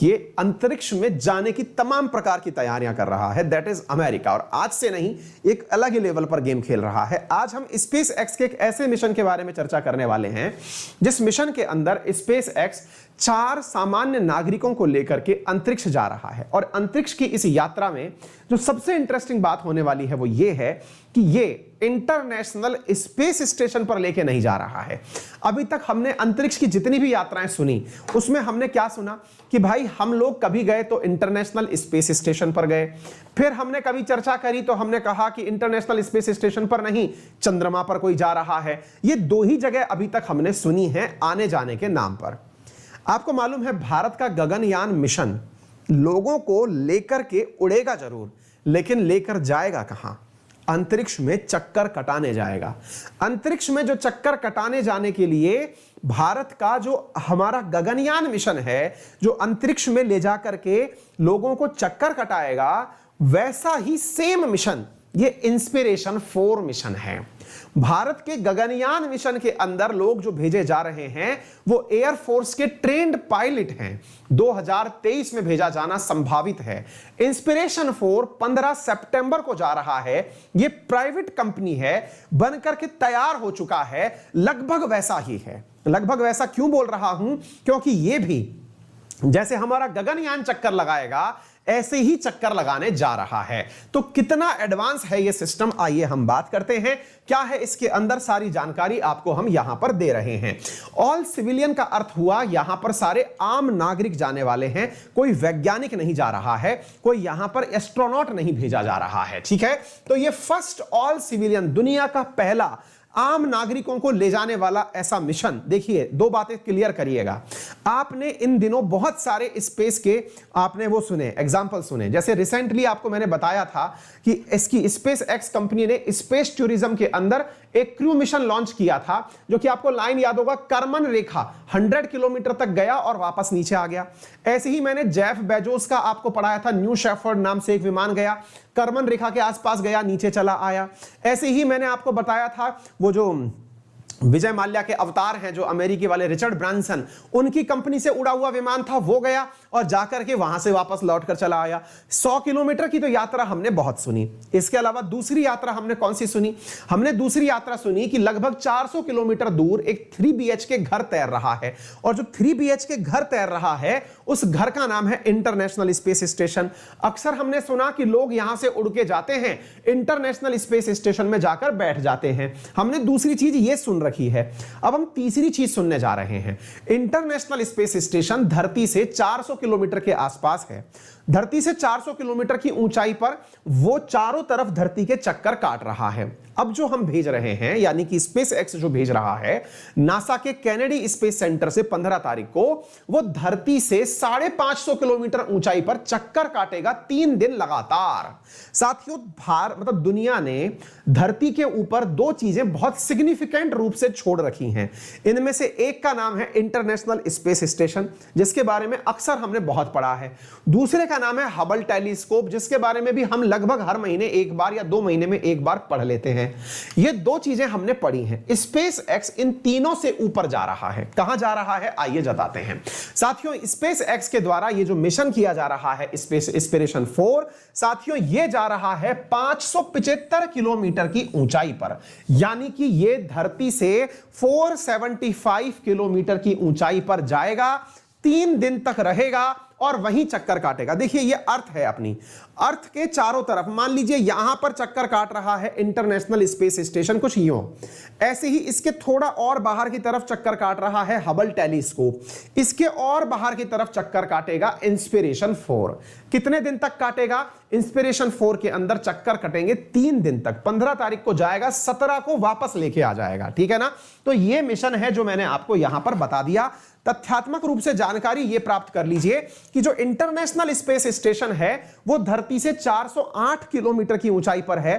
ये अंतरिक्ष में जाने की तमाम प्रकार की तैयारियां कर रहा है, दैट इज अमेरिका। और आज से नहीं, एक अलग ही लेवल पर गेम खेल रहा है। आज हम स्पेस एक्स के एक ऐसे मिशन के बारे में चर्चा करने वाले हैं जिस मिशन के अंदर स्पेस एक्स 4 सामान्य नागरिकों को लेकर के अंतरिक्ष जा रहा है। और अंतरिक्ष की इस यात्रा में जो सबसे इंटरेस्टिंग बात होने वाली है वो ये है कि ये इंटरनेशनल स्पेस स्टेशन पर लेके नहीं जा रहा है। अभी तक हमने अंतरिक्ष की जितनी भी यात्राएं सुनी उसमें हमने क्या सुना कि भाई हम लोग कभी गए तो इंटरनेशनल स्पेस स्टेशन पर गए, फिर हमने कभी चर्चा करी तो हमने कहा कि इंटरनेशनल स्पेस स्टेशन पर नहीं, चंद्रमा पर कोई जा रहा है। ये 2 ही जगह अभी तक हमने सुनी है आने जाने के नाम पर। आपको मालूम है भारत का गगनयान मिशन लोगों को लेकर के उड़ेगा जरूर, लेकिन लेकर जाएगा कहां? अंतरिक्ष में चक्कर कटाने जाएगा। अंतरिक्ष में जो चक्कर कटाने जाने के लिए भारत का जो हमारा गगनयान मिशन है, जो अंतरिक्ष में ले जाकर के लोगों को चक्कर कटाएगा, वैसा ही सेम मिशन ये इंस्पिरेशन-4 मिशन है। भारत के गगनयान मिशन के अंदर लोग जो भेजे जा रहे हैं वो एयरफोर्स के ट्रेंड पायलट हैं। 2023 में भेजा जाना संभावित है। इंस्पिरेशन-4 15 सितंबर को जा रहा है। ये प्राइवेट कंपनी है, बनकर के तैयार हो चुका है। लगभग वैसा ही है। लगभग वैसा क्यों बोल रहा हूं? क्योंकि ये भी जैसे हमारा गगनयान चक्कर लगाएगा ऐसे ही चक्कर लगाने जा रहा है। तो कितना एडवांस है ये सिस्टम, आइए हम बात करते हैं। क्या है इसके अंदर, सारी जानकारी आपको हम यहां पर दे रहे हैं। ऑल सिविलियन का अर्थ हुआ यहां पर सारे आम नागरिक जाने वाले हैं। कोई वैज्ञानिक नहीं जा रहा है, कोई यहां पर एस्ट्रोनॉट नहीं भेजा जा रहा है, ठीक है। तो ये फर्स्ट ऑल सिविलियन, दुनिया का पहला आम नागरिकों को ले जाने वाला ऐसा मिशन। देखिए 2 बातें क्लियर करिएगा। आपने इन दिनों बहुत सारे स्पेस के आपने वो सुने, एग्जांपल सुने। जैसे रिसेंटली आपको मैंने बताया था कि इसकी स्पेस एक्स कंपनी ने स्पेस टूरिज्म के अंदर एक क्रू मिशन लॉन्च किया था, जो कि आपको लाइन याद होगा, कर्मन रेखा 100 किलोमीटर तक गया और वापस नीचे आ गया। ऐसे ही मैंने जेफ बेजोस का आपको पढ़ाया था, न्यू शेफर्ड नाम से एक विमान गया, कर्मन रेखा के आसपास गया, नीचे चला आया। ऐसे ही मैंने आपको बताया था वो जो विजय माल्या के अवतार हैं, जो अमेरिकी वाले रिचर्ड ब्रांसन, उनकी कंपनी से उड़ा हुआ विमान था, वो गया और जाकर के वहां से वापस लौट कर चला आया। 100 किलोमीटर की तो यात्रा हमने बहुत सुनी। इसके अलावा दूसरी यात्रा हमने कौन सी सुनी? हमने दूसरी यात्रा सुनी कि लगभग 400 किलोमीटर दूर एक 3 BHK घर तैर रहा है। और जो 3 BHK घर तैर रहा है उस घर का नाम है इंटरनेशनल स्पेस स्टेशन। अक्सर हमने सुना कि लोग यहां से उड़ के जाते हैं, इंटरनेशनल स्पेस स्टेशन में जाकर बैठ जाते हैं। हमने दूसरी चीज ये सुन रखी है। अब हम तीसरी चीज सुनने जा रहे हैं। इंटरनेशनल स्पेस स्टेशन धरती से 400 किलोमीटर के आसपास है। धरती से 400 किलोमीटर की ऊंचाई पर वो चारों तरफ धरती के चक्कर काट रहा है। अब जो हम भेज रहे हैं, यानी कि स्पेस एक्स जो भेज रहा है नासा के केनेडी स्पेस सेंटर से 15 तारीख को, वो धरती से 550 किलोमीटर ऊंचाई पर चक्कर काटेगा 3 दिन लगातार। साथियों, दुनिया ने धरती के ऊपर 2 चीजें बहुत सिग्निफिकेंट रूप से छोड़ रखी हैं। इनमें से एक का नाम है इंटरनेशनल स्पेस स्टेशन, जिसके बारे में अक्सर हमने बहुत पढ़ा है। दूसरे का नाम है हबल टेलीस्कोप, जिसके बारे में भी हम लगभग हर महीने एक बार या 2 महीने में एक बार पढ़ लेते हैं। ये 2 चीजें हमने पढ़ी हैं। स्पेस एक्स इन तीनों से ऊपर जा रहा है। कहां जा रहा है आइए बताते हैं। साथियों, स्पेस एक्स के द्वारा ये जो मिशन किया जा रहा है स्पेस इंस्पिरेशन-4, साथियों ये जा रहा है 575 किलोमीटर की ऊंचाई पर, यानी कि ये धरती से 475 किलोमीटर की ऊंचाई पर जाएगा, 3 दिन तक रहेगा और वहीं चक्कर काटेगा। देखिए ये अर्थ है अपनी, अर्थ के चारों तरफ मान लीजिए यहां पर चक्कर काट रहा है इंटरनेशनल स्पेस स्टेशन, कुछ यूं। ऐसे ही इसके थोड़ा और बाहर की तरफ चक्कर काट रहा है हबल टेलीस्कोप। इसके और बाहर की तरफ चक्कर काटेगा इंस्पिरेशन-4। कितने दिन तक काटेगा? इंस्पिरेशन-4 के अंदर चक्कर कटेंगे 3 दिन तक। 15 तारीख को जाएगा, 17 को वापस लेके आ जाएगा, ठीक है ना। तो ये मिशन है जो मैंने आपको यहां पर बता दिया। तथ्यात्मक रूप से जानकारी ये प्राप्त कर लीजिए कि जो इंटरनेशनल स्पेस स्टेशन है वो धरती से 408 किलोमीटर की ऊंचाई पर है।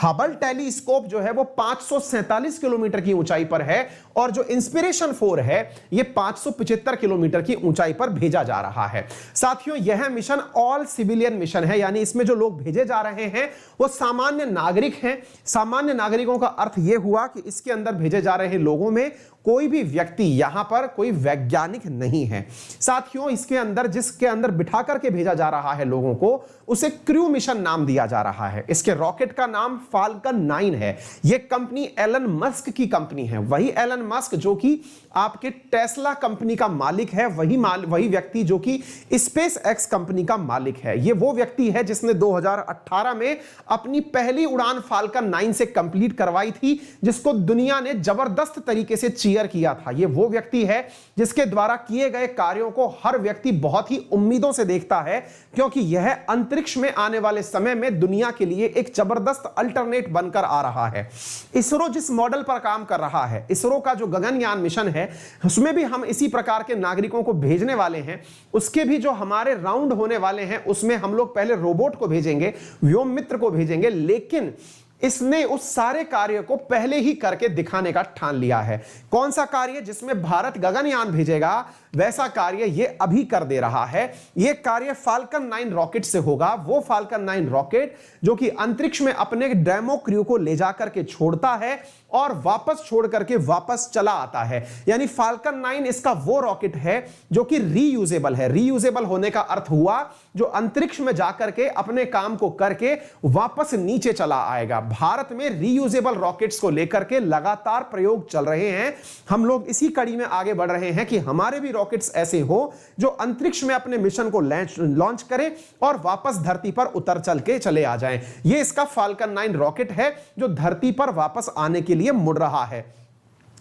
हबल टेलीस्कोप जो है वो 547 किलोमीटर की ऊंचाई पर है और जो इंस्पिरेशन-4 है ये 575 किलोमीटर की ऊंचाई पर भेजा जा रहा है। साथियों, यह मिशन ऑल सिविलियन मिशन है, यानी इसमें जो लोग भेजे जा रहे हैं वो सामान्य नागरिक हैं। सामान्य नागरिकों का अर्थ यह हुआ कि इसके अंदर भेजे जा रहे लोगों में कोई भी व्यक्ति यहां पर कोई वैज्ञानिक नहीं है। साथियों, इसके अंदर जिसके अंदर बिठा करके भेजा जा रहा है लोगों को, उसे क्रू मिशन नाम दिया जा रहा है। इसके रॉकेट का नाम फाल्कन 9 है। यह कंपनी एलन मस्क की कंपनी है। वही एलन मस्क जो कि आपके टेस्ला कंपनी का मालिक है, वही व्यक्ति जो कि स्पेस एक्स कंपनी का मालिक है। यह वो व्यक्ति है जिसने 2018 में अपनी पहली उड़ान फाल्कन 9 से कंप्लीट करवाई थी, जिसको दुनिया ने जबरदस्त तरीके से चीयर किया था। यह वो व्यक्ति है जिसके द्वारा किए गए कार्यों को हर व्यक्ति बहुत ही उम्मीदों से देखता है, क्योंकि यह अंतरिक्ष में आने वाले समय में दुनिया के लिए एक जबरदस्त अल्टरनेट बनकर आ रहा है। इसरो जिस मॉडल पर काम कर रहा है, इसरो का जो गगनयान मिशन है, उसमें भी हम इसी प्रकार के नागरिकों को भेजने वाले हैं। उसके भी जो हमारे राउंड होने वाले हैं, उसमें हम लोग पहले रोबोट को भेजेंगे, व्योम मित्र को भेजेंगे, लेकिन इसने उस सारे कार्य को पहले ही करके दिखाने का ठान लिया है। कौन सा कार्य? जिसमें भारत गगनयान भेजेगा, वैसा कार्य ये अभी कर दे रहा है। ये कार्य फाल्कन 9 रॉकेट से होगा। वो फाल्कन 9 रॉकेट जो कि अंतरिक्ष में अपने डेमो क्रू को ले जाकर के छोड़ता है और वापस छोड़ करके वापस चला आता है। यानी फाल्कन 9 इसका वो रॉकेट है जो कि रीयूजेबल है। रीयूजेबल होने का अर्थ हुआ जो अंतरिक्ष में जाकर के अपने काम को करके वापस नीचे चला आएगा। भारत में रीयूजेबल रॉकेट्स को लेकर के लगातार प्रयोग चल रहे हैं। हम लोग इसी कड़ी में आगे बढ़ रहे हैं कि हमारे भी रॉकेट्स ऐसे हो जो अंतरिक्ष में अपने मिशन को लॉन्च करें और वापस धरती पर उतर चल के चले आ जाएं। ये इसका फाल्कन 9 रॉकेट है जो धरती पर वापस आने के लिए मुड़ रहा है।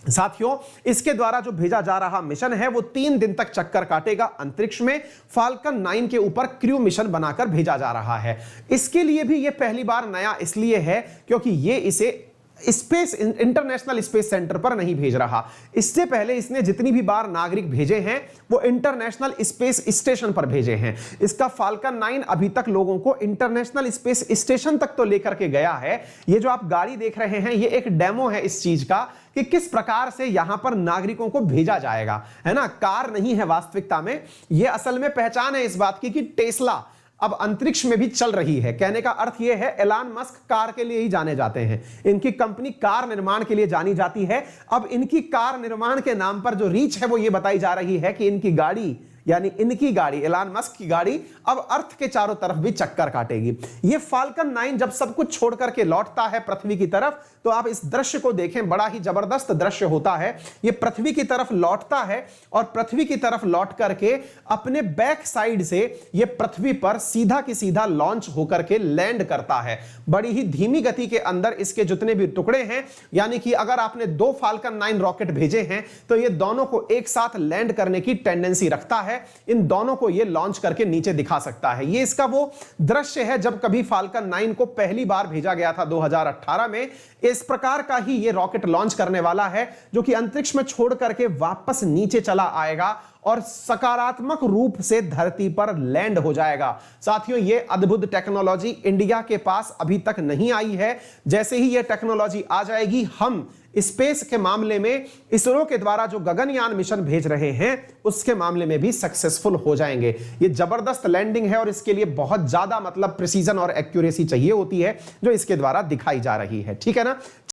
साथियों, इसके द्वारा जो भेजा जा रहा मिशन है वो 3 दिन तक चक्कर काटेगा अंतरिक्ष में। फाल्कन 9 के ऊपर क्रू मिशन बनाकर भेजा जा रहा है। इसके लिए भी ये पहली बार नया इसलिए है क्योंकि ये इसे स्पेस इंटरनेशनल स्पेस सेंटर पर नहीं भेज रहा। इससे पहले इसने जितनी भी बार नागरिक भेजे हैं वो इंटरनेशनल स्पेस स्टेशन पर भेजे हैं। इसका फाल्कन 9 अभी तक लोगों को इंटरनेशनल स्पेस स्टेशन तक तो लेकर के गया है। ये जो आप गाड़ी देख रहे हैं ये एक डेमो है इस चीज का कि किस प्रकार से यहां पर नागरिकों को भेजा जाएगा, है ना। कार नहीं है वास्तविकता में, ये असल में पहचान है इस बात की कि टेस्ला अब अंतरिक्ष में भी चल रही है। कहने का अर्थ यह है एलन मस्क कार के लिए ही जाने जाते हैं। इनकी कंपनी कार निर्माण के लिए जानी जाती है। अब इनकी कार निर्माण के नाम पर जो रीच है वो ये बताई जा रही है कि इनकी गाड़ी, यानी इनकी गाड़ी, एलन मस्क की गाड़ी अब अर्थ के चारों तरफ भी चक्कर काटेगी। ये फाल्कन 9 जब सब कुछ छोड़ करके लौटता है पृथ्वी की तरफ, तो आप इस दृश्य को देखें, बड़ा ही जबरदस्त दृश्य होता है। ये पृथ्वी की तरफ लौटता है और पृथ्वी की तरफ लौट करके अपने बैक साइड से ये पृथ्वी पर सीधा की सीधा लॉन्च होकर के लैंड करता है। बड़ी ही धीमी गति के अंदर इसके जितने भी टुकड़े हैं, यानी कि अगर आपने 2 फाल्कन 9 रॉकेट भेजे हैं तो ये दोनों को एक साथ लैंड करने की टेंडेंसी रखता है। इन दोनों को ये लॉन्च करके नीचे दिखा सकता है। ये इसका वो दृश्य है जब कभी फाल्कन 9 को पहली बार भेजा गया था 2018 में। इस प्रकार का ही ये रॉकेट लॉन्च करने वाला है जो कि अंतरिक्ष में छोड़ करके वापस नीचे चला आएगा और सकारात्मक रूप से धरती पर लैंड हो जाएगा। साथियों, ये अद्भुत टेक्नोलॉजी इंडिया के पास अभी तक नहीं आई है। जैसे ही ये टेक्नोलॉजी आ जाएगी, हम स्पेस के मामले में इसरो के द्वारा जो गगनयान मिशन भेज रहे हैं उसके मामले में भी सक्सेसफुल हो जाएंगे। ये जबरदस्त लैंडिंग है और इसके लिए बहुत ज्यादा मतलब प्रिसीजन और एक्यूरेसी चाहिए होती है जो इसके द्वारा दिखाई जा रही है। ठीक है ना।